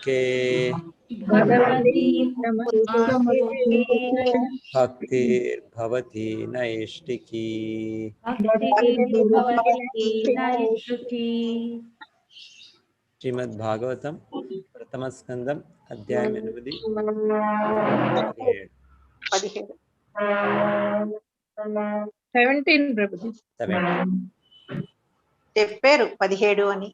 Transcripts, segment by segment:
नमस्तुते भक्तिर्भवती नैष्टिकी श्रीमद्भागवतम प्रथम स्कंदम अध्याय 17 చెప్పారు 17 అని.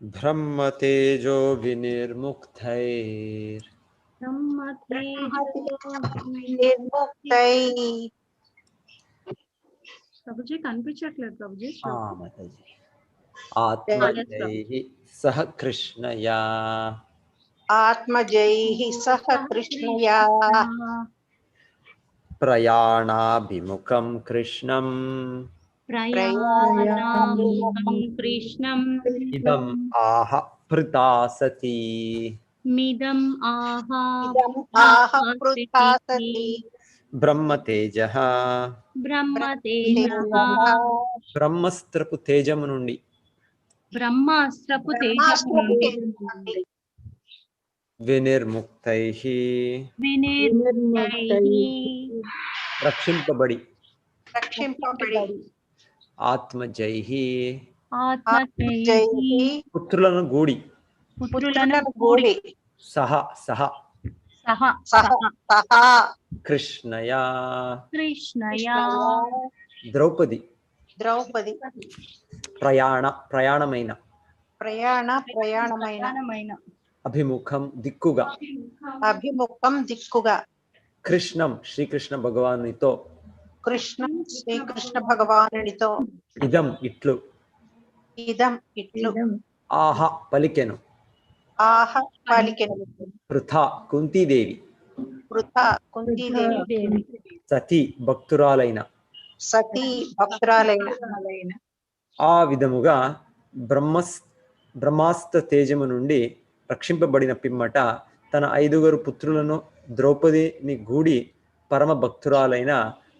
ब्रह्म तेजो विनिर्मुक्तैर् నిర్ముక్తై ప్రభుజీ కనిపించట్లేదు ప్రభుజీ. మాతాజీ ఆత్మజైః సహ కృష్ణయా ఆత్మజైః సహ కృష్ణయా ప్రయాణాభిముఖం కృష్ణం ప్రయాణాభిముఖం కృష్ణం ఇదం ఆహ పృతాసతి మిదం ఆహ పృథాసతి బ్రహ్మతేజః బ్రహ్మతేజః బ్రహ్మస్త్రపు తేజము నుండి బ్రహ్మాస్త్రపు తేజము నుండి వినిర్ముక్తైః వినిర్ముక్తైః రక్షింపబడి రక్షింపబడి ఆత్మజైః ఆత్మజైః పుత్రులను గూడి పుత్రులను గూడి సహ సహ సహ సహ సహా కృష్ణయా కృష్ణయా ద్రౌపది ద్రౌపది ప్రయాణమైన ప్రయాణమైన అభిముఖం దిక్కుగా అభిముఖం దిక్కుగా కృష్ణం శ్రీకృష్ణ భగవానునితో శ్రీకృష్ణ భగవానుడితో ఇదం ఇట్లు ఆహ పలికెను ఆహ పలికెను పృథా కుంతీదేవి కుంతీదేవి సతీ భక్తురాలైన సతీ భక్తురాలైన ఆ విధముగా బ్రహ్మాస్త్ర తేజము నుండి రక్షింపబడిన పిమ్మట తన 5 పుత్రులను ద్రౌపదిని గూడి పరమ భక్తురాలైన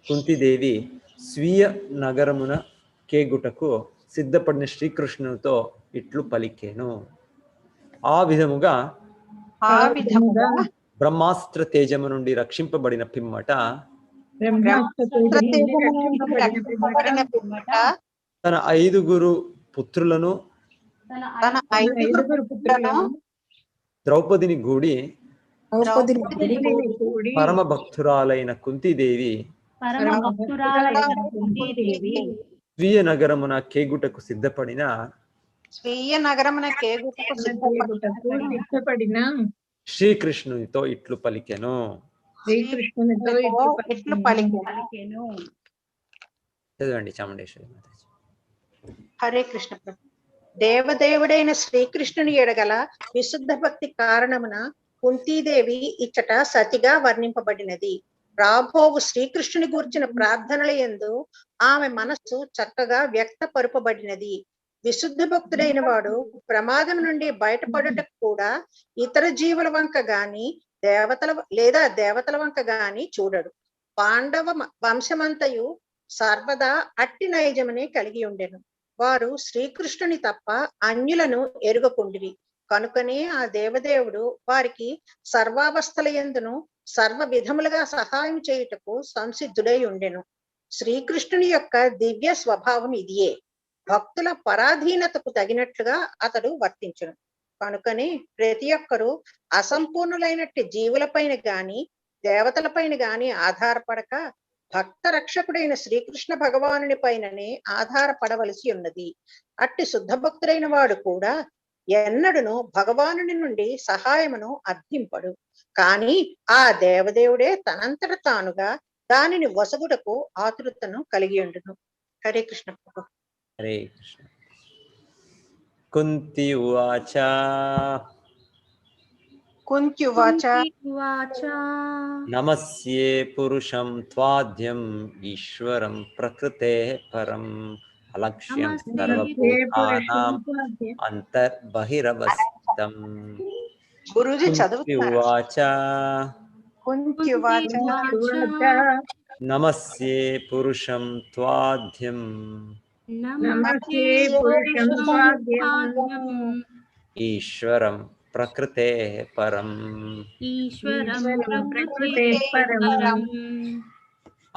కుంతీదేవి స్వీయ నగరమున కేగుటకు సిద్ధపడిన శ్రీకృష్ణునితో ఇట్లు పలికెను. ఆ విధముగా బ్రహ్మాస్త్ర తేజము నుండి రక్షింపబడిన పిమ్మట తన 5 పుత్రులను ద్రౌపదిని గూడి పరమ భక్తురాలైన కుంతీదేవి స్వీయ నగరమున కేగుటకు సిద్ధపడిన శ్రీకృష్ణునితో ఇట్లు పలికెను. చదవండి చాముండేశ్వరి మాతాజీ. హరే కృష్ణ ప్రభు. దేవదేవుడైన శ్రీకృష్ణుని ఎడగల విశుద్ధ భక్తి కారణమున కుంతీదేవి ఇచ్చట సతిగా వర్ణింపబడినది. రాబోవు శ్రీకృష్ణుని గూర్చిన ప్రార్థనల యందు ఆమె మనస్సు చక్కగా వ్యక్తపరుపబడినది. విశుద్ధ భక్తుడైన వాడు ప్రమాదం నుండి బయటపడుటకు కూడా ఇతర జీవుల వంక గాని దేవతల వంక గాని చూడడు. పాండవ వంశమంతయు సర్వదా అట్టి నైజమునే కలిగి ఉండెను. వారు శ్రీకృష్ణుని తప్ప అన్యులను ఎరుగకుండిరి. కనుకనే ఆ దేవదేవుడు వారికి సర్వావస్థల యందును సర్వ విధములుగా సహాయం చేయుటకు సంసిద్ధుడై ఉండెను. శ్రీకృష్ణుని యొక్క దివ్య స్వభావం ఇదియే. భక్తుల పరాధీనతకు తగినట్లుగా అతడు వర్తించును. కనుకనే ప్రతి ఒక్కరూ అసంపూర్ణులైనట్టి జీవులపైన గాని దేవతలపైన గాని ఆధారపడక భక్త రక్షకుడైన శ్రీకృష్ణ భగవానుని పైననే ఆధారపడవలసి ఉన్నది. అట్టి శుద్ధ భక్తుడైన వాడు కూడా ఎన్నడును భగవానుని నుండి సహాయమును అర్థింపడు. కాని ఆ దేవదేవుడే తనంతట తానుగా దానిని వసగుటకు ఆతృతను కలిగి ఉండును. హరే కృష్ణ ప్రభు. హరే కృష్ణ. కుంతి ఉవాచ కుంత్యువాచ ఉవాచ నమస్యే పురుషం త్వాద్యం ఈశ్వరం ప్రకృతే పరం అలక్ష్యం నమస్తే సర్వభూతానాం అంతర్బహిరవస్థితం. గురూజీ చదువుతున్నారు. కుంత్యువాచ కుంత్యువాచ నమస్యే పురుషం త్వాద్యం నమస్తే పురుషం త్వాద్యం ఈశ్వరం ప్రకృతే పరం ఈశ్వరం ప్రకృతే పరం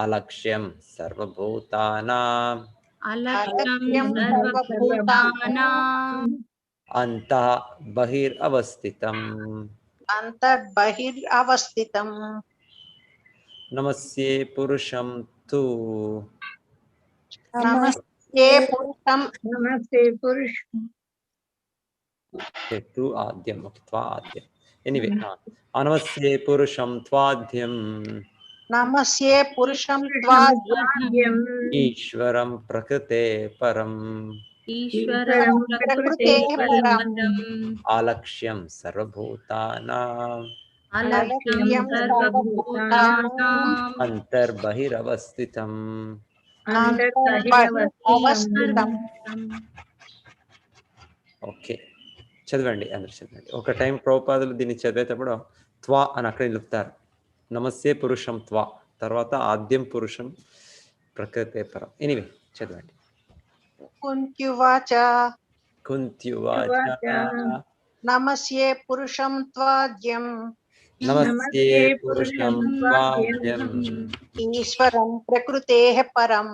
అలక్ష్యం సర్వభూతానాం అలక్ష్యం సర్వభూతానాం అంతః బహిరవస్థితం. అంతర్బహిరవస్థితం. నమస్యే పురుషం తు నమస్తే పురుషం తు ఆద్యం త్వా ఆద్యం. ఎనీవే నమస్యే పురుషం త్వాద్యం నమస్యే పురుషం త్వాద్యం ఈశ్వరం ప్రకృతే పరం ఈశ్వరం ప్రకృతే పరం ఆలక్ష్యం సర్వభూతానాం అలక్ష్యం సర్వభూతానాం అంతర్బహిరవస్థితం. అంతర్బహిరవస్థితం. ఓకే, చదవండి, అందరు చదవండి. ఒక టైం ప్రభుపాదులు దీన్ని చదివేటప్పుడు త్వా అని అక్కడ నిలుపుతారు. నమస్తే పురుషం త్వా, తర్వాత ఆద్యం పురుషం ప్రకృతే పరం. ఎనీవే చదవండి. కుంత్యువాచ కుంత్యువాచ నమస్యే పురుషం త్వాద్యం నమస్తే పురుషం త్వాద్యం ఈశ్వరం ప్రకృతేః పరం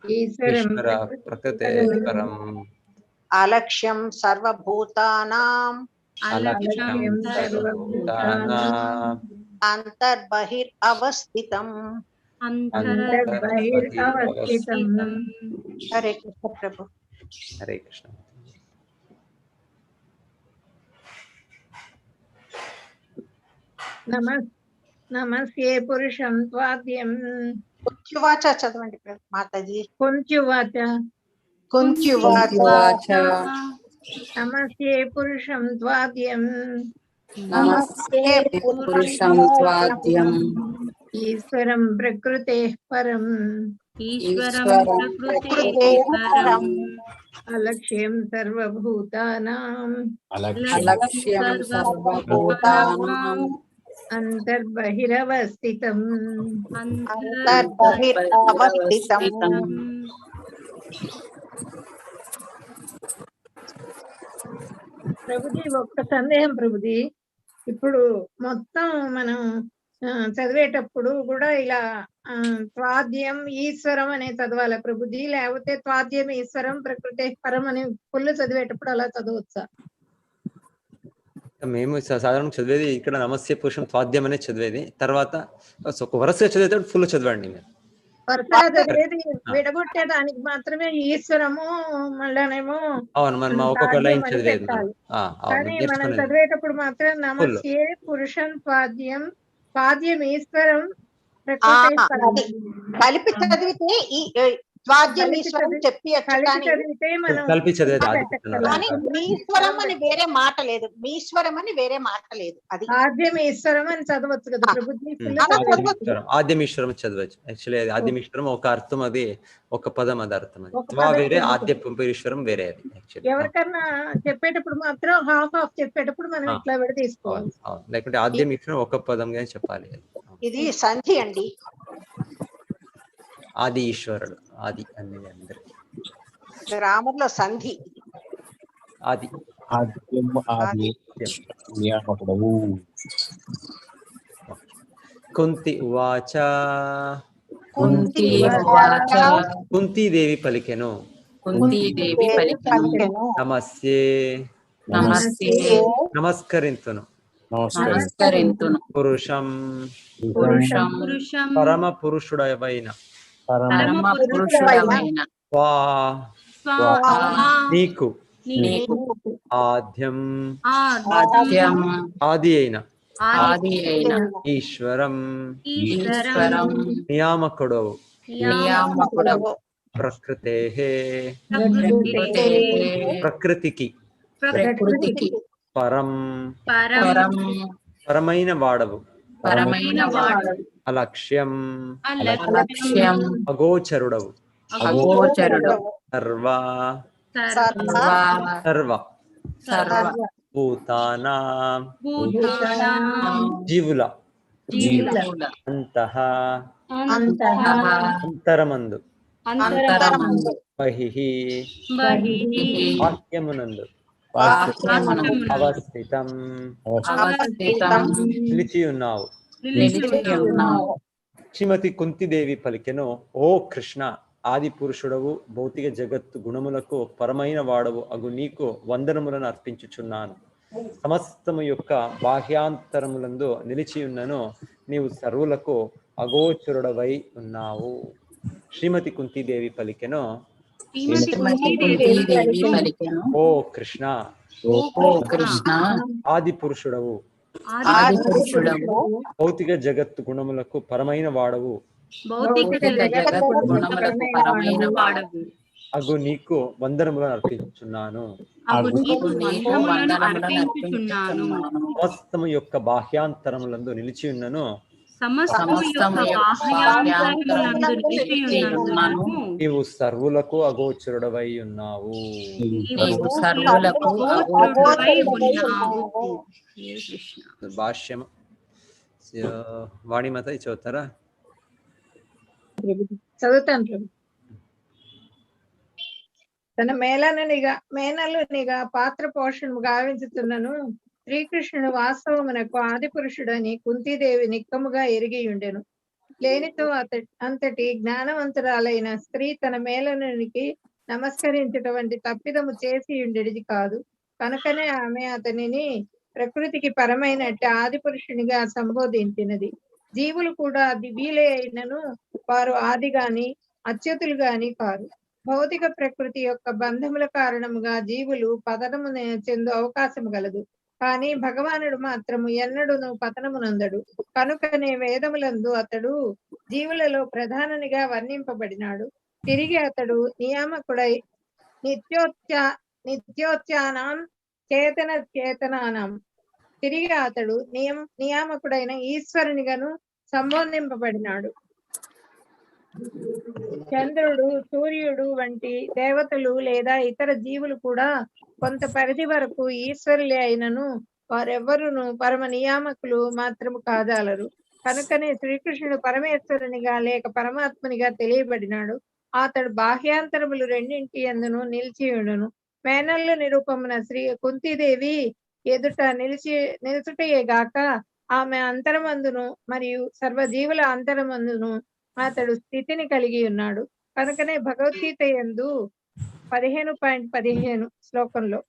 ఈశ్వర ప్రకృతే పరం అలక్ష్యం సర్వభూతానాం అలక్ష్యం సర్వభూతానాం అంతర్బహిరవస్థితం. అంతర్బహిరవస్థితం. హరే కృష్ణ ప్రభు. హరే కృష్ణ. నమస్తే పురుషం త్వాద్యం కుంత్యువాచ చదవండి ప్రభు మాతాజీ. కుంత్యువాచ కుంత్యువాచ నమస్తే పురుషం త్వాద్యం నమస్తే పురుషం త్వాద్యం ఈశ్వరం ప్రకృతే పరం ఈశ్వరం ప్రకృతే పరం అలక్ష్యం సర్వభూతానాం అలక్ష్యం సర్వభూతానాం అంతర్బహిరవస్థితం. అంతర్బహిరవస్థితం. ప్రభుజీ ఒక్క సందేహం ప్రభుజీ, ఇప్పుడు మొత్తం మనం చదివేటప్పుడు కూడా ఇలా త్వాద్యం ఈశ్వరం అనే చదవాలా ప్రభుజీ, లేకపోతే త్వాద్యం ఈశ్వరం ప్రకృతి పరం అని ఫుల్ చదివేటప్పుడు అలా చదవచ్చా? మేము సాధారణ చదివేది ఇక్కడ నమస్తే పురుషం త్వాద్యం అనే చదివేది. తర్వాత ఒక వరుసగా చదివేటప్పుడు ఫుల్ చదవండి మీరు. వరుసగా చదివేది విడగొట్టే దానికి మాత్రమే ఈశ్వరము, మళ్ళానేమో అవును, మనం ఒక్కొక్క లైన్ త్వాద్యం అని చదివేది. పెట్టాలి. అవును, కానీ మనం నేర్చుకునేది. చదివేటప్పుడు మాత్రం నమస్తే పురుషం త్వాద్యం త్వాద్యం ఈశ్వరం ప్రకృతి పరం. అది కలిపి చదివితే ఈ త్వాద్యం ఈశ్వరం చెప్పియచ్చు, కలిపి కానీ చదివితే మనం కలిపి చదివేది ఆది కానీ మీశ్వరం అని వేరే మాట లేదు, మీశ్వరం అని వేరే మాట లేదు. అది ఆద్యం ఈశ్వరం అని చదవచ్చు కదా ప్రభుజీ, full అలా చదవచ్చు. చదవచ్చు. ఆద్యమీశ్వరం చదవచ్చు. యాక్చువల్లీ అది ఆద్యమీశ్వరం ఒక అర్థం, అది ఒక పదం, అది అర్థం. అది ఒక త్వా పదం వేరే, చదవచ్చు. ఆద్యమీశ్వరం వేరే. అది యాక్చువల్లీ ఎవరికన్నా చెప్పేటప్పుడు మాత్రం హాఫ్ చెప్పేటప్పుడు మనం ఇట్లా విడ తీసుకోవాలి. లేకుంటే ఆద్యమీశ్వరం ఒక పదంగా చెప్పాలి. ఇది సంధి అండి. ఆది ఈశ్వరుడు, ఆది అనేది అందరికి గ్రామర్ లో సంధి. ఆది ఆద్యం ఆది నియామకుడవు. కుంతి ఉవాచ కుంతీవాచ కుంతీదేవి పలికెను. కుంతీదేవి పలికెను నమస్తే నమస్తే నమస్కరింతును నమస్కరింతును పురుషం పురుషం పురుషం పరమ పురుషుడవైన పరమ పురుషుడమైన వా స్వాహా నీకు నీకు ఆద్యం ఆద్యం ఆది అయిన ఆది అయిన ఈశ్వరం ఈశ్వరం నియామకుడవు నియామకుడవు ప్రకృతే ప్రకృతే ప్రకృతికి ప్రకృతికి పరం పరం పరమైన వాడవు పరమైన వాడు అలక్ష్యం అలక్ష్యం అగోచరుడవు అగోచరుడు సర్వ సర్వ సర్వ సర్వ భూతానాం భూతానాం జీవుల జీవుల అంతః అంతః అంతరమందు అంతరమందు బహిః బహిః బాహ్యమునందు బాహ్యమునందు అవస్థితం అవస్థితం నిలిచి ఉన్నావు. నిలిచి ఉన్నావు. శ్రీమతి కుంతిదేవి పలికెను, ఓ కృష్ణ, ఆది పురుషుడవు, భౌతిక జగత్తు గుణములకు పరమైన వాడవు అగు నీకు వందనములను అర్పించుచున్నాను. సమస్తము యొక్క బాహ్యాంతరములందు నిలిచి ఉన్నను, నీవు సర్వులకు అగోచరుడవై ఉన్నావు. శ్రీమతి కుంతిదేవి పలికెను, కుంతీదేవి పలికెను, ఓ కృష్ణ, ఓ కృష్ణ, ఆది పురుషుడవు, ఆది పురుషుడవు, భౌతిక జగత్తు గుణములకు పరమైన వాడవు భౌతిక జగత్తు గుణములకు పరమైన వాడవు అగు నీకు వందనములను అర్పించుచున్నాను. అగు నీకు నీకు వందనములను వందనములను అర్పించుచున్నాను. సమస్తము యొక్క బాహ్యాంతరములందు నిలిచి ఉన్నను, సమస్తము యొక్క బాహ్యాంతరములందు నిలిచి ఉన్నందున నీవు సర్వులకు అగోచరుడవై ఉన్నావు. నీవు సర్వులకు అగోచరుడవై ఉన్నావు. హరే కృష్ణ. భాష్యము వాణిమత చదువుతారా? చదువుతాను ప్రభు. తన మేనలునిగా పాత్ర పోషణము గావించుతున్నను శ్రీకృష్ణుడు వాస్తవమునకు ఆది పురుషుడని కుంతీదేవి నిక్కముగా ఎరిగి ఉండెను. లేనితో అంతటి జ్ఞానవంతురాలైన స్త్రీ తన మేనలునికి నమస్కరించటువంటి తప్పిదము చేసి ఉండేది కాదు. కనుకనే ఆమె అతనిని ప్రకృతికి పరమైనట్టు ఆది పురుషునిగా సంబోధించినది. జీవులు కూడా దివ్యులే అయినను వారు ఆది గాని అచ్యుతులు గాని కారు. భౌతిక ప్రకృతి యొక్క బంధముల కారణముగా జీవులు పతనము చెందు అవకాశం గలదు. కానీ భగవానుడు మాత్రము ఎన్నడూను పతనమునందడు. కనుకనే వేదములందు అతడు జీవులలో ప్రధానునిగా వర్ణింపబడినాడు. తిరిగి అతడు నియామకుడై నిత్యోత్యానాం చేతనానం తిరిగి అతడు నియామకుడైన ఈశ్వరునిగాను సంబోధింపబడినాడు. చంద్రుడు, సూర్యుడు వంటి దేవతలు లేదా ఇతర జీవులు కూడా కొంత పరిధి వరకు ఈశ్వరులే అయినను వారెవ్వరును పరమ నియామకులు మాత్రము కాజాలరు. కనుకనే శ్రీకృష్ణుడు పరమేశ్వరునిగా లేక పరమాత్మనిగా తెలియబడినాడు. అతడు బాహ్యాంతరములు రెండింటి యందును నిలిచి ఉండును. మేనల్ల నిరూపమున శ్రీ కుంతీదేవి ఎదుట నిలుచుటయే గాక ఆమె అంతరమందును మరియు సర్వజీవుల అంతరమందును అతడు స్థితిని కలిగి ఉన్నాడు. కనుకనే భగవద్గీత యందు 15.15 శ్లోకంలో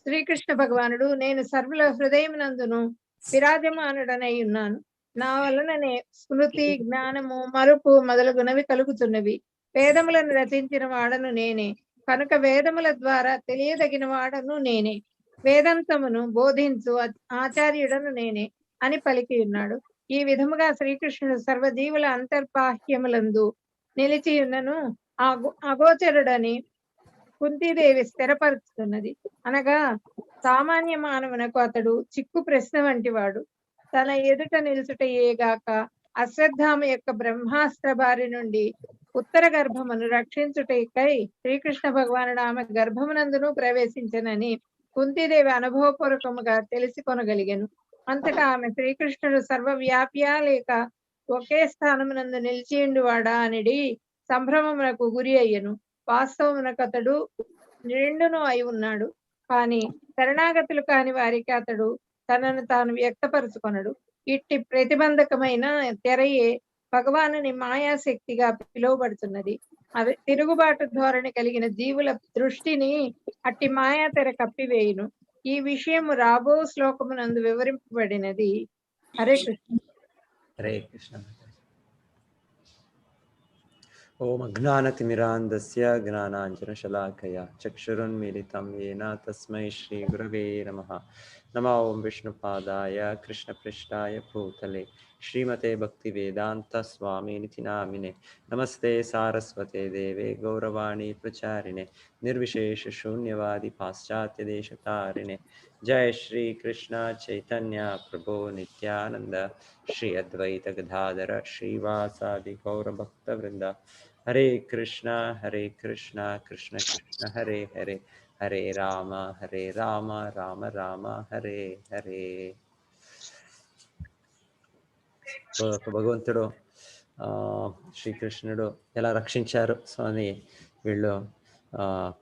శ్రీకృష్ణ భగవానుడు, నేను సర్వుల హృదయమునందును విరాజమానుడనై ఉన్నాను. నా వలననే స్మృతి, జ్ఞానము, మరుపు మొదలగునవి కలుగుతున్నవి. వేదములను రచించిన వాడను నేనే, కనుక వేదముల ద్వారా తెలియదగిన వాడను నేనే, వేదాంతమును బోధించు ఆచార్యుడను నేనే అని పలికి ఉన్నాడు. ఈ విధముగా శ్రీకృష్ణుడు సర్వజీవుల అంతర్బాహ్యములందు నిలిచి ఉన్నను అగోచరుడని కుంతీదేవి స్థిరపరుచుతున్నది. అనగా సామాన్య మానవునకు అతడు చిక్కు ప్రశ్న వంటి వాడు. తన ఎదుట నిలుచుటయేగాక అశ్వత్థామ యొక్క బ్రహ్మాస్త్ర బారి నుండి ఉత్తర గర్భమును రక్షించుటకై శ్రీకృష్ణ భగవానుడు ఆమె గర్భమునందును ప్రవేశించనని కుంతీదేవి అనుభవపూర్వకముగా తెలుసుకొనగలిగాను. అంతటా ఆమె శ్రీకృష్ణుడు సర్వవ్యాప్యా లేక ఒకే స్థానమునందు నిలిచియుండువాడా అనిడి సంభ్రమమునకు గురి అయ్యను. వాస్తవమునకు అతడు రెండును అయి ఉన్నాడు. కానీ శరణాగతులు కాని వారికి అతడు తనను తాను వ్యక్తపరుచుకొనడు. ఇట్టి ప్రతిబంధకమైన తెరయే భగవానుని మాయాశక్తిగా పిలువబడుతున్నది. అవి తిరుగుబాటు ధోరణి కలిగిన జీవుల దృష్టిని అట్టి మాయా తెర కప్పివేయును. ఈ విషయము రాబో శ్లోకమునందు వివరింపబడినది. హరే కృష్ణ. హరే కృష్ణ. ఓం అజ్ఞానతిమిరాంధస్య జ్ఞానాంజనశలాకయా చక్షురున్మిలితం యేన తస్మై శ్రీ గురవే నమః. నమో ఓం విష్ణుపాదాయ కృష్ణపృష్ఠాయ భూతలే శ్రీమతే భక్తి వేదాంత స్వామినితి నామినే. నమస్తే సారస్వతే దేవే గౌరవాణి ప్రచారిణే నిర్విశేష శూన్యవాది పాశ్చాత్య దేశతారిణే. జయ శ్రీ కృష్ణ చైతన్య ప్రభో నిత్యానంద శ్రీ అద్వైత గదాధర శ్రీవాసాది గౌరభక్త వృంద. హరే కృష్ణ కృష్ణ కృష్ణ హరే హరే హరే రామ రామ రామ హరే హరే. భగవంతుడు శ్రీకృష్ణుడు ఎలా రక్షించారు సో అని వీళ్ళు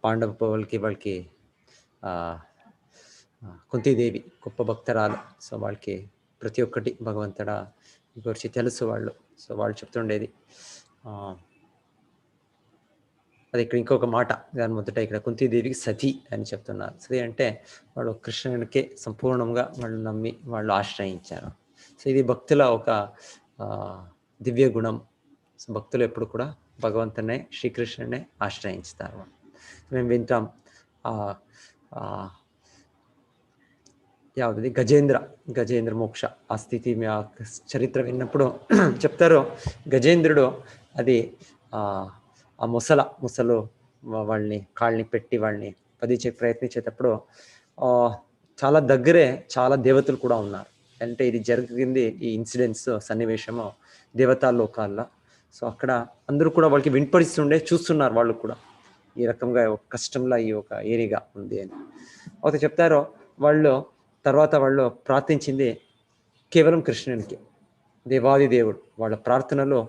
పాండవ వాళ్ళకి కుంతీదేవి గొప్ప భక్తరాలు. సో వాళ్ళకి ప్రతి ఒక్కటి భగవంతుడా గురించి తెలుసు వాళ్ళు. సో వాళ్ళు చెప్తుండేది అది ఇక్కడ ఇంకొక మాట దాని మొదట ఇక్కడ కుంతీదేవికి సతి అని చెప్తున్నారు. సతి అంటే వాళ్ళు కృష్ణునికే సంపూర్ణంగా వాళ్ళు నమ్మి వాళ్ళు ఆశ్రయించారు. సో ఇది భక్తుల ఒక దివ్య గుణం. సో భక్తులు ఎప్పుడు కూడా భగవంతునే శ్రీకృష్ణునే ఆశ్రయించుతారు. మేము వింటాం యావది గజేంద్ర మోక్ష ఆ స్థితి ఆ చరిత్ర విన్నప్పుడు చెప్తారు. గజేంద్రుడు అది ఆ ముసలు వాళ్ళని కాళ్ళని పెట్టి వాళ్ళని పదించే ప్రయత్నించేటప్పుడు చాలా దగ్గరే చాలా దేవతలు కూడా ఉన్నారు. అంటే ఇది జరిగింది ఈ ఇన్సిడెంట్స్ సన్నివేశము దేవతా లోకాల్లో. సో అక్కడ అందరూ కూడా వాళ్ళకి వినపడిస్తుండే చూస్తున్నారు వాళ్ళు కూడా ఈ రకంగా ఒక కష్టంలో ఈ ఒక ఏరిగా ఉంది అని. అయితే చెప్తారో తర్వాత వాళ్ళు ప్రార్థించింది కేవలం కృష్ణునికి, దేవాది దేవుడు. వాళ్ళ ప్రార్థనలో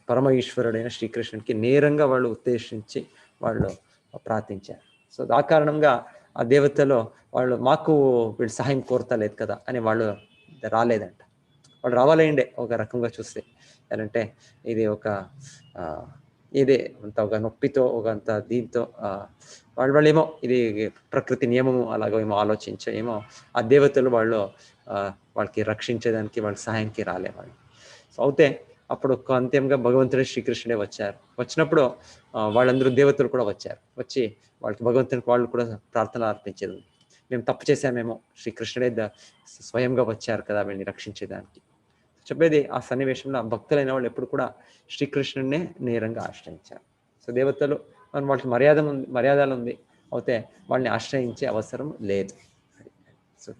పరమ ఈశ్వరుడైన శ్రీకృష్ణునికి నేరంగా వాళ్ళు ఉద్దేశించి వాళ్ళు ప్రార్థించారు. సో ఆ కారణంగా ఆ దేవతలో వాళ్ళు మాకు వీళ్ళు సహాయం కోరతలేదు కదా అని వాళ్ళు రాలేదంట. వాళ్ళు రావాలండే ఒక రకంగా చూస్తే ఏంటంటే ఇది ఇదే అంత ఒక నొప్పితో అంత దీంతో వాళ్ళేమో ఇది ప్రకృతి నియమము అలాగో ఏమో ఆలోచించేమో ఆ దేవతలు వాళ్ళకి రక్షించేదానికి వాళ్ళకి సహాయానికి రాలే వాళ్ళు. సో అయితే అప్పుడు అంత్యంగా భగవంతుడు శ్రీకృష్ణుడే వచ్చినప్పుడు వాళ్ళందరూ దేవతలు కూడా వచ్చి వాళ్ళకి భగవంతునికి వాళ్ళు కూడా ప్రార్థన అర్పించేది. మేము తప్పు చేశామేమో, శ్రీకృష్ణుడే స్వయంగా వచ్చారు కదా వీళ్ళని రక్షించేదానికి చెప్పేది. ఆ సన్నివేశంలో భక్తులైన వాళ్ళు ఎప్పుడు కూడా శ్రీకృష్ణుడినే నేరంగా ఆశ్రయించారు. సో దేవతలు వాళ్ళకి మర్యాదలు ఉంది అయితే వాళ్ళని ఆశ్రయించే అవసరం లేదు. సో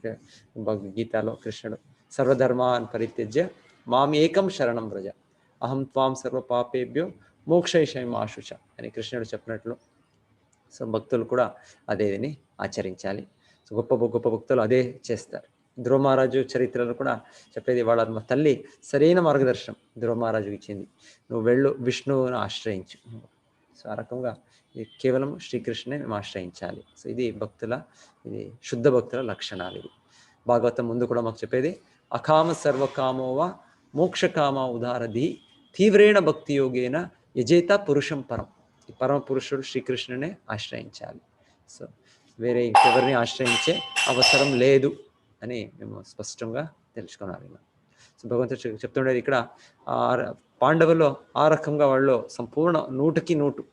భగవద్గీతలో కృష్ణుడు సర్వధర్మాన్ పరిత్యజ్య మాం ఏకం శరణం వ్రజ అహం త్వాం సర్వ పాపేభ్యో మోక్షయిష్యామి మా శుచ అని కృష్ణుడు చెప్పినట్లు సో భక్తులు కూడా అదేని ఆచరించాలి. సో గొప్ప భక్తులు అదే చేస్తారు. ధ్రువ మహారాజు చరిత్రలో కూడా చెప్పేది వాళ్ళ తల్లి సరైన మార్గదర్శనం ధ్రువ మహారాజుకి ఇచ్చింది. నువ్వు వెళ్ళు విష్ణువును ఆశ్రయించు. సో ఆ రకంగా కేవలం శ్రీకృష్ణునే మేము ఆశ్రయించాలి. సో ఇది శుద్ధ భక్తుల లక్షణాలు. ఇది భాగవతం ముందు కూడా మాకు చెప్పేది అకామ సర్వకామోవా మోక్షకామ ఉదారధి తీవ్రేణ భక్తి యోగేన యజేత పురుషం పరం. ఈ పరమ పురుషుడు శ్రీకృష్ణునే ఆశ్రయించాలి. సో వేరే ఇంకెవరిని ఆశ్రయించే అవసరం లేదు అని మేము స్పష్టంగా తెలుసుకున్నాను. సో భగవంతుడు చెప్తుండేది ఇక్కడ పాండవులు ఆ రకంగా వాళ్ళు సంపూర్ణ 100కి 100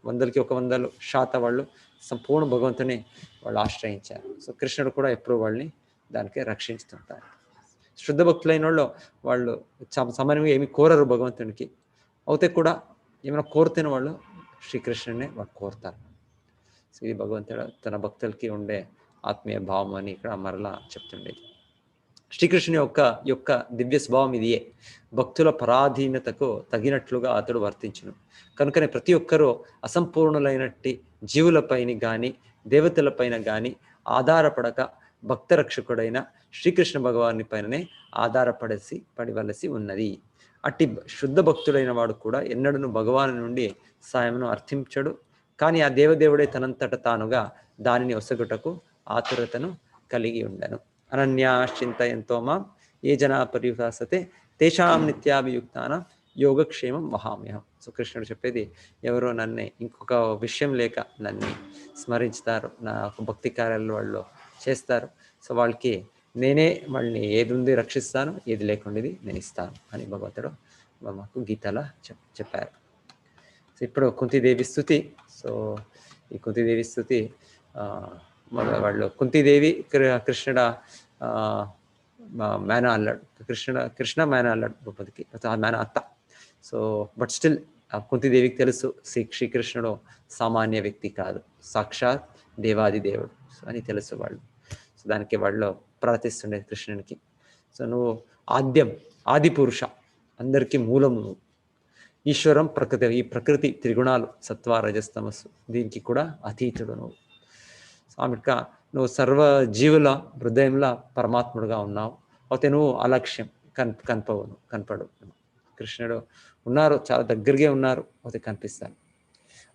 100కి 100% వాళ్ళు సంపూర్ణ భగవంతుని వాళ్ళు ఆశ్రయించారు. సో కృష్ణుడు కూడా ఎప్పుడు వాళ్ళని దానికి రక్షిస్తుంటారు. శుద్ధ భక్తులైన వాళ్ళు సామాన్యంగా ఏమి కోరరు భగవంతునికి. అయితే కూడా ఏమైనా కోరుతున్న వాళ్ళు శ్రీకృష్ణునే వాళ్ళు కోరుతారు. సో ఇది భగవంతుడు తన భక్తులకి ఉండే ఆత్మీయ భావం అని ఇక్కడ మరలా చెప్తుండేది. శ్రీకృష్ణుని యొక్క దివ్య స్వభావం ఇదియే. భక్తుల పరాధీనతకు తగినట్లుగా అతడు వర్తించును. కనుకనే ప్రతి ఒక్కరూ అసంపూర్ణులైనట్టి జీవులపైన కానీ దేవతలపైన కానీ ఆధారపడక భక్త రక్షకుడైన శ్రీకృష్ణ భగవాని పైననే పడివలసి ఉన్నది. అట్టి శుద్ధ భక్తుడైన వాడు కూడా ఎన్నడను భగవాను నుండి సాయమును అర్థించడు. కానీ ఆ దేవదేవుడే తనంతట తానుగా దానిని ఒసగుటకు ఆతురతను కలిగి ఉండను. అనన్యాశ్చింతయంతో మాం ఏ జనా పరిభాసతే తేషాం నిత్యాభియుక్తానాం యోగక్షేమం వహామ్యహం. సో కృష్ణుడు చెప్పేది ఎవరో నన్ను ఇంకొక విషయం లేక నన్ను స్మరించుతారు, నా భక్తి కార్యాలు వాళ్ళు చేస్తారు. సో వాళ్ళకి నేనే వాళ్ళని ఏది ఉంది రక్షిస్తాను, ఏది లేకుండేది నేను ఇస్తాను అని భగవంతుడు మాకు గీతలా చెప్పారు. సో ఇప్పుడు కుంతీదేవి స్తుతి. సో ఈ కుంతీదేవి స్తుతి వాళ్ళు కుంతీదేవి కృష్ణుడ మేన అల్లాడు, కృష్ణ మేన అల్లాడు ద్రౌపదికి, మేన అత్త. సో బట్ స్టిల్ కుంతిదేవికి తెలుసు శ్రీకృష్ణుడు సామాన్య వ్యక్తి కాదు, సాక్షాత్ దేవాది దేవుడు అని తెలుసు వాళ్ళు. సో దానికి వాళ్ళు ప్రార్థిస్తుండే కృష్ణునికి. సో నువ్వు ఆది పురుష, అందరికీ మూలము నువ్వు. ఈశ్వరం ప్రకృతి, ఈ ప్రకృతి త్రిగుణాలు సత్వ రజస్తమస్సు దీనికి కూడా అతీతుడు నువ్వు. స్వామిక నువ్వు సర్వ జీవుల హృదయంలో పరమాత్ముడుగా ఉన్నావు. అయితే నువ్వు అలక్ష్యం, కనపడు. కృష్ణుడు ఉన్నారు, చాలా దగ్గరగా ఉన్నారు, అయితే కనిపిస్తారు.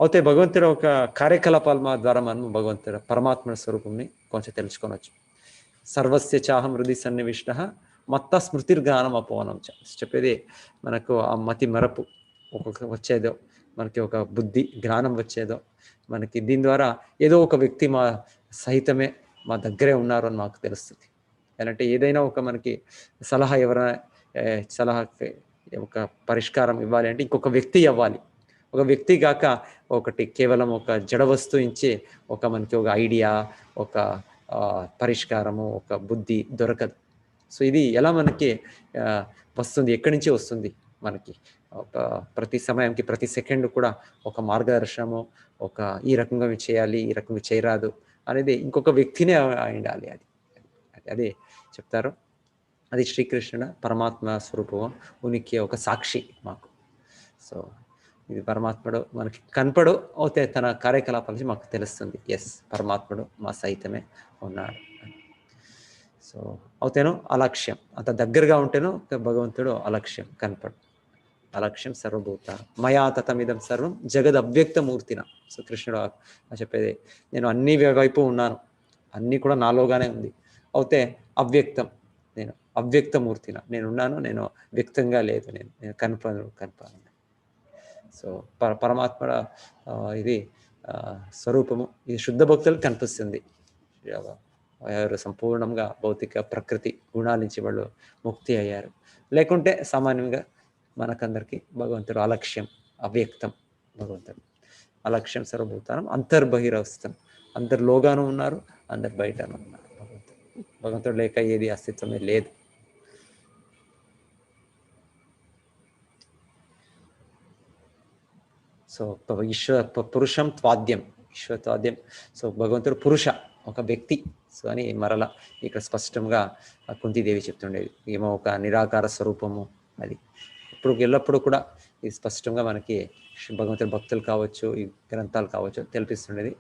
అయితే భగవంతుడు ఒక కార్యకలాపాల ద్వారా మనం భగవంతుడు పరమాత్మ స్వరూపంని కొంచెం తెలుసుకోవచ్చు. సర్వస్య చాహం హృది సన్నివిష్ట మత్త స్మృతిర్గానం అపోవనం చెప్పేది మనకు ఆ మతి మరపు ఒక్కొక్క వచ్చేదో, మనకి ఒక బుద్ధి జ్ఞానం వచ్చేదో మనకి, దీని ద్వారా ఏదో ఒక వ్యక్తి మా సహితమే మా దగ్గరే ఉన్నారు అని మాకు తెలుస్తుంది. అంటే ఏదైనా ఒక మనకి సలహా ఎవరైనా సలహాకి ఒక పరిష్కారం ఇవ్వాలి అంటే ఇంకొక వ్యక్తి అవ్వాలి. ఒక వ్యక్తి కాక ఒకటి కేవలం ఒక జడ వస్తువు ఇచ్చి ఒక మనకి ఒక ఐడియా, ఒక పరిష్కారము, ఒక బుద్ధి దొరకదు. సో ఇది ఎలా మనకి వస్తుంది, ఎక్కడి నుంచి వస్తుంది మనకి? ఒక ప్రతి సమయానికి ప్రతి సెకండ్ కూడా ఒక మార్గదర్శనము, ఒక ఈ రకంగా చేయాలి, ఈ రకంగా చేయరాదు అనేది ఇంకొక వ్యక్తినే ఉండాలి. అది చెప్తారు. అది శ్రీకృష్ణుడు పరమాత్మ స్వరూపం ఉనికి ఒక సాక్షి మాకు. సో ఇది పరమాత్ముడు మనకి కనపడు, అయితే తన కార్యకలాపాల నుంచి మాకు తెలుస్తుంది, ఎస్ పరమాత్ముడు మా సహితమే ఉన్నాడు. సో అవుతేనో అలక్ష్యం, అంత దగ్గరగా ఉంటేనో భగవంతుడు అలక్ష్యం కనపడు. అలక్ష్యం సర్వభూత మయా తతమిదం సర్వం జగద్ అవ్యక్తమూర్తిన. సో కృష్ణుడు చెప్పేది, నేను అన్ని వైపు ఉన్నాను, అన్నీ కూడా నాలోగానే ఉంది, అయితే అవ్యక్తం, నేను అవ్యక్తమూర్తిన నేనున్నాను, నేను వ్యక్తంగా లేదు, నేను కనపడను. సో పరమాత్మ ఇది స్వరూపము, ఇది శుద్ధ భక్తులకు కనిపిస్తుంది. వారు సంపూర్ణంగా భౌతిక ప్రకృతి గుణాల నుంచి వాళ్ళు ముక్తి అయ్యారు. లేకుంటే సామాన్యంగా మనకందరికీ భగవంతుడు అలక్ష్యం, అవ్యక్తం. భగవంతుడు అలక్ష్యం సర్వభూతానం అంతర్బహిరవస్థం, అందరిలోగాను ఉన్నారు, అందరు బయటను ఉన్నారు. భగవంతుడు లేక ఏది అస్తిత్వమే లేదు. సో పురుషం త్వాద్యం, ఈశ్వరత్వాద్యం. సో భగవంతుడు పురుష, ఒక వ్యక్తి. సో అని మరలా ఇక్కడ స్పష్టంగా కుంతీదేవి చెప్తుండేది, ఏమో ఒక నిరాకార స్వరూపము. అది ఇప్పుడు ఎల్లప్పుడూ కూడా ఇది స్పష్టంగా మనకి భగవంతుడి భక్తులు కావచ్చు, ఈ గ్రంథాలు కావచ్చు తెలిపిస్తుండేది.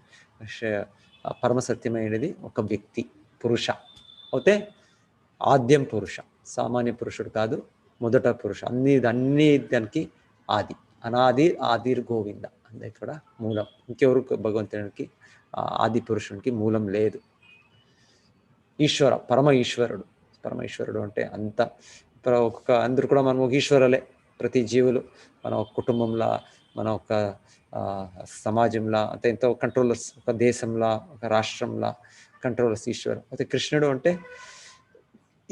పరమసత్యమైనది ఒక వ్యక్తి పురుష. అయితే ఆద్యం పురుష, సామాన్య పురుషుడు కాదు, మొదట పురుష. అన్ని దానికి ఆది, అనాది ఆదిర్ గోవింద, అంతే ఇక్కడ మూలం. ఇంకెవరు భగవంతునికి ఆది పురుషునికి మూలం లేదు. ఈశ్వర, పరమ ఈశ్వరుడు అంటే అంత ఒక్కొక్క అందరూ కూడా మనం ఒక ఈశ్వరులే. ప్రతి జీవులు మన ఒక కుటుంబంలా, మన ఒక సమాజంలా, అంటే ఎంతో కంట్రోలర్స్, ఒక దేశంలా, ఒక రాష్ట్రంలా కంట్రోలర్స్ ఈశ్వరు. అయితే కృష్ణుడు అంటే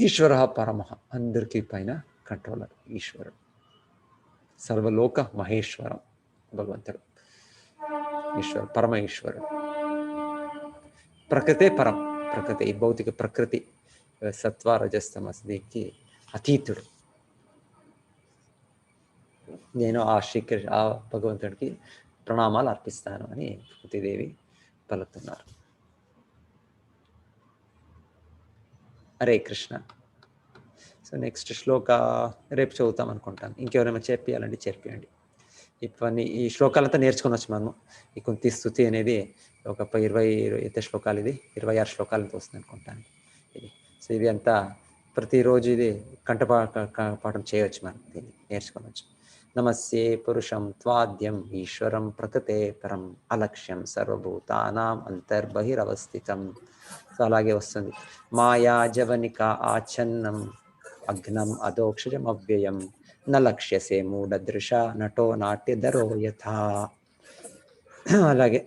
ఈశ్వర పరమ, అందరికీ పైన కంట్రోలర్ ఈశ్వరుడు. సర్వలోక మహేశ్వరం భగవంతుడు, ఈశ్వరు, పరమ ఈశ్వరుడు. ప్రకృతే పరం, ప్రకృతి ఈ భౌతిక ప్రకృతి సత్వ రజస్తమస్ దీనికి అతీతుడు. నేను ఆ భగవంతుడికి ప్రణామాలు అర్పిస్తాను అని కుంతీదేవి పలుకుతున్నారు. హరే కృష్ణ. సో నెక్స్ట్ శ్లోక రేపు చదువుతాం అనుకుంటాను. ఇంకెవరైనా చేర్పియాలండి చేర్పియండి. ఇవన్నీ ఈ శ్లోకాలంతా నేర్చుకోవచ్చు మనము. ఈ కుంతి స్తుతి అనేది ఒక 20 శ్లోకాలు, ఇది 26 శ్లోకాలతో వస్తుంది అనుకుంటాను ఇది. సో ఇది అంతా ప్రతిరోజు ఇది కంఠపాఠం చేయవచ్చు, మనం దీన్ని నేర్చుకోవచ్చు. నమస్తే పురుషం త్వాద్యం ఈశ్వరం ప్రకృతే పరం అలక్ష్యం సర్వభూతానాం అంతర్బహిరవస్థితం. సో అలాగే వస్తుంది. మాయా జవనిక ఆఛన్నం అగ్నం అదోక్షజం అవ్యయం న లక్ష్యసే మూఢదృశ నటో నాట్యధరో యథా. అలాగే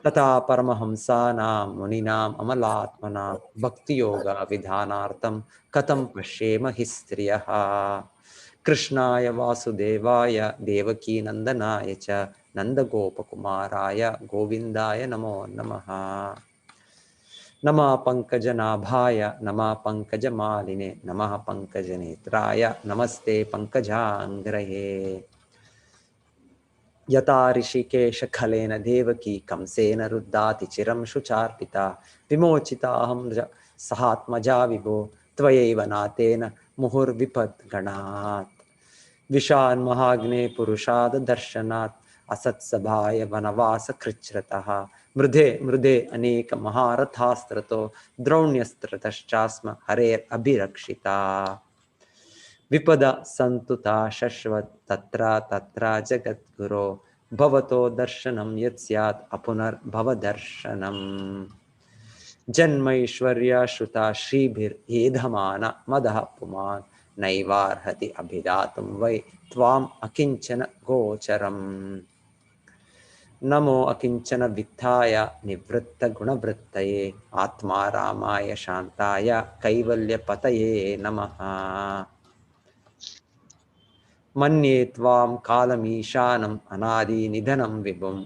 తథా పరమహంసానాం మునినాం అమలాత్మనాం భక్తియోగ విధానార్థం కథం పశ్యేమ హి స్త్రియః. కృష్ణాయ వాసుదేవాయ దేవకీ నందనాయ చ నందగోపకుమారాయ గోవిందాయ నమో నమః. नमः पंकजनाभाय नमः पंकजमालिने नमः पंकजनेत्राय नमस्ते पंकजांग्रये। यथा ऋषिकेश खलेन देवकी कंसेन रुद्धाति चिरं शुचार्पिता विमोचिताहं सहात्मजा विभो त्वयैव नातेन मुहुर्विपद्गणात्। विशान्महाग्ने पुरुषाद दर्शनात् असत्सभाय वनवास कृच्छ्रतः मृधे मृधे अनेक महारथास्त्रतो द्रोण्यस्त्रतश्चास्म हरेरभिरक्षिता। विपद संतुता शश्वत तत्र तत्र जगद्गुरो भवतो दर्शनं यत् स्यात् अपुनर्भवदर्शनम्। जन्मैश्वर्या श्रुता श्रीभिर्येधमाना मदः पुमान् नैवार्हति अभिदातुं वै त्वाम् अकिञ्चन गोचरम्। नमो अकिञ्चन वित्ताय निवृत्तगुणवृत्तये आत्मा रामाय शान्ताय कैवल्यपतये नमः। मन्ये त्वां कालमीशानम् अनादिनिधनं विभुं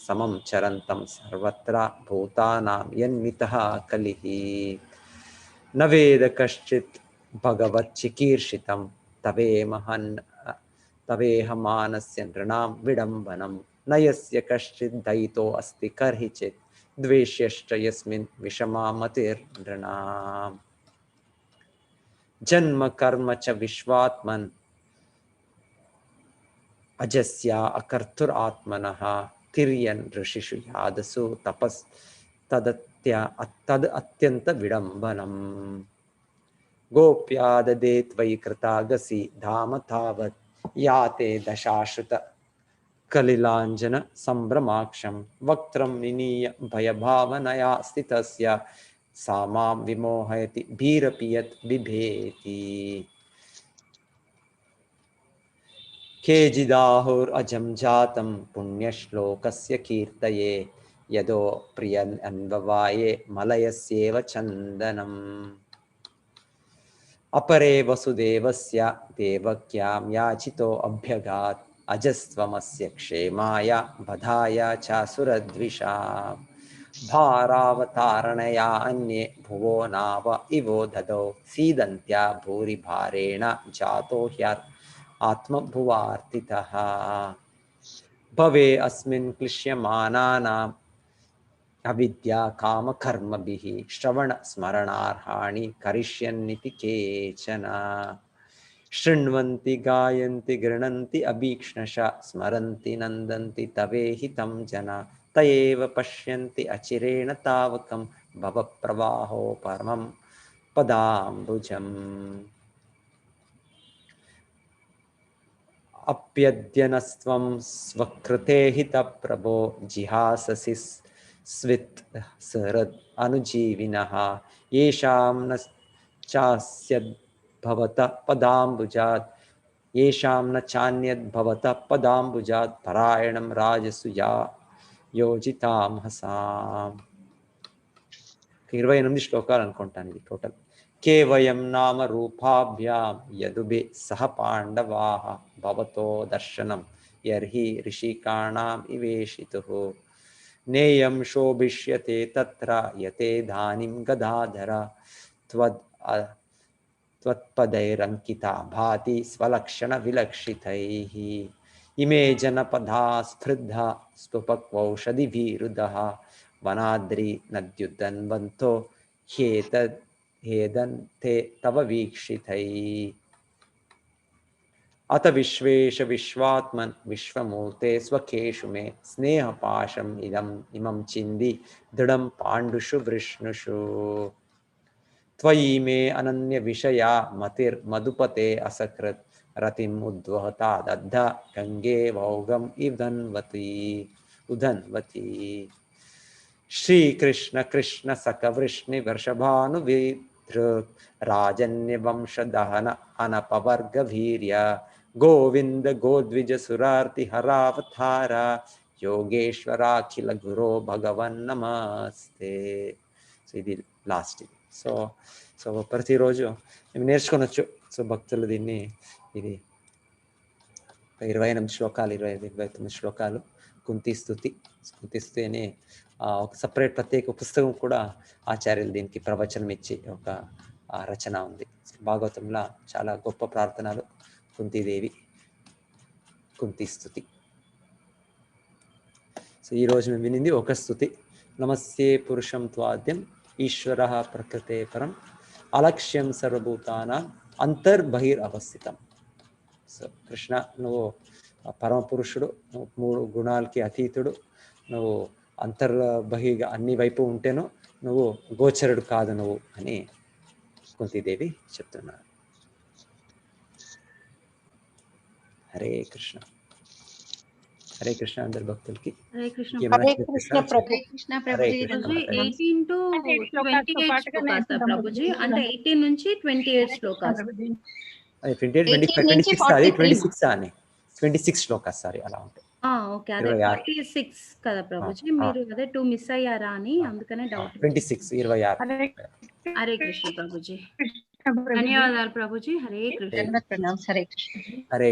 समं चरन्तं सर्वत्र भूतानां यन्मितः कलिः। न वेद कश्चित् भगवच्चिकीर्षितं तवेहमानस्य नृणां विडम्बनं न यस्य कश्चित् दयितो अस्ति कर्हिचित् द्वेष्यश्च यस्मिन् विषमा मतिर्नृणाम्। जन्म कर्म च विश्वात्मन् अजस्या अकर्तुरात्मनः तिर्यन् ऋषिषु यादसु तपस् तद् अत्यंत विडम्बनम्। गोप्याददे त्वयि कृतागसि धाम तावत् याते दशाश्रुत कलिलाञ्जन सम्भ्रमाक्षं वक्त्रं निनीय भयभावनया स्थितस्य सा मां विमोहयति भीरपि यत् बिभेति। केचिदाहुरजं जातं पुण्यश्लोकस्य कीर्तये यदो प्रियन् अन्ववाये मलयस्येव चन्दनम्। अपरे वसुदेवस्य देवक्यां याचितो अभ्यगात् अजस्त्वमस्य क्षेमाय वधाय च सुरद्विषा। भारावतारणया अन्ये भुवो नाव इवो ददौ सीदन्त्या भूरि भारेण जातो ह्यर् आत्मभुवार्तितः। भवे अस्मिन् क्लिश्यमानानाम् अविद्या काम कर्मभिः श्रवण स्मरणार्हाणि करिष्यन्निति केचन। शृण्वन्ति गायन्ति गृह्णन्ति अभीक्ष्णशः स्मरन्ति नन्दन्ति तवेहितं जना तयेव पश्यन्ति अचिरेण तावकं भवप्रवाहो परमं पदाम्बुजम्। अप्यद्यनस्त्वं स्वकृते हितप्रभो जिहाससि स्वित् सहृद् अनुजीविनः येषां न चास्यद्भवतः पदाम्बुजात् येषां न चान्यद्भवतः पदाम्बुजात् परायणं राजसु या योजितां हसाम्। 28 శ్లోకాలు అనుకుంటాను ఇది టోటల్. కేవయం నామ రూపాభ్యాం యదుభి సహ పాండవాః భవతో దర్శనం యర్హి ఋషికాణాం ఇవేషితుః నేయం శోభిష్యతే తత్ర యతే ధానిం గదాధర త్వత్పదైరంకితా భాతి స్వలక్షణ విలక్షితైః ఇమే జనపదా స్పృద్ధా స్తుపక్వౌషధిభిరుదః वनाद्रि नद्युद्दन्वन्तो ह्येदन्ते तव वीक्षितैः। अत विश्वेश विश्वात्मन् विश्वमूर्ते स्वकेषु मे स्नेहपाशम् इमं चिन्धि दृढं पाण्डुषु वृष्णुषु। त्वयि मे अनन्यविषया मतिर्मधुपते असकृत् रतिम् उद्वहता दग्धा गङ्गे वौगम् उदन्वती। श्री कृष्ण कृष्ण सख वृष्णि वर्षभानुविधृक् राजन्यवंशदहन अनपवर्ग वीर्य गोविंद गोद्विज सुरार्ति हरावतार योगेश्वराखिल गुरो भगवन् नमस्ते. సో ఇది లాస్ట్ ఇది. సో ప్రతిరోజు మేము నేర్చుకోవచ్చు. సో భక్తులు దీన్ని ఇది 28 శ్లోకాలు 29 శ్లోకాలు కుంతి స్తుతి. కుంతి స్తుతి అనే ఒక సపరేట్ ప్రత్యేక పుస్తకం కూడా ఆచార్యులు దీనికి ప్రవచనం ఇచ్చి ఒక రచన ఉంది. భాగవతంలో చాలా గొప్ప ప్రార్థనలు కుంతీదేవి కుంతి స్తుతి. సో ఈరోజు మేము వినింది ఒక స్తుతి. నమస్తే పురుషం త్వాద్యం ఈశ్వర ప్రకృతే పరం అలక్ష్యం సర్వభూతానాం అంతర్బహిర్ అవస్థితం. సో కృష్ణ, నువ్వు పరమ పురుషుడు, నువ్వు 3 గుణాలకి అతీతుడు, నువ్వు అంతర్బహిగా అన్ని వైపు ఉంటేను నువ్వు గోచరుడు కాదు నువ్వు అని కుంతీదేవి చెప్తున్నారు. హరే కృష్ణ. హరే కృష్ణ అందరి భక్తులకి. హరే కృష్ణ. ఏమైనా హరే చెప్పేసారా? కృష్ణ ప్రభు. కృష్ణ హరే ప్రభుజీ. కృష్ణ. ప్రభుజీ 18 to 28 శ్లోకాస్ ప్రభుజీ, అంటే 18 నుంచి 28 శ్లోకాస్. 28, 25, 18 నుంచి 26 అది 43. 26 అని 26 శ్లోకాస్ సారీ అలా ఉంటాయి. ఓకే, అదే 26. 46 కదా ప్రభుజీ. మీరు అదే 2 మిస్ అయ్యారా అని అందుకనే డౌట్. 26 26. హరే కృష్ణ ప్రభుజీ. ధన్యవాదాలు ప్రభుజీ. హరే కృష్ణ. ప్రణామ్. హరే కృష్ణ. హరే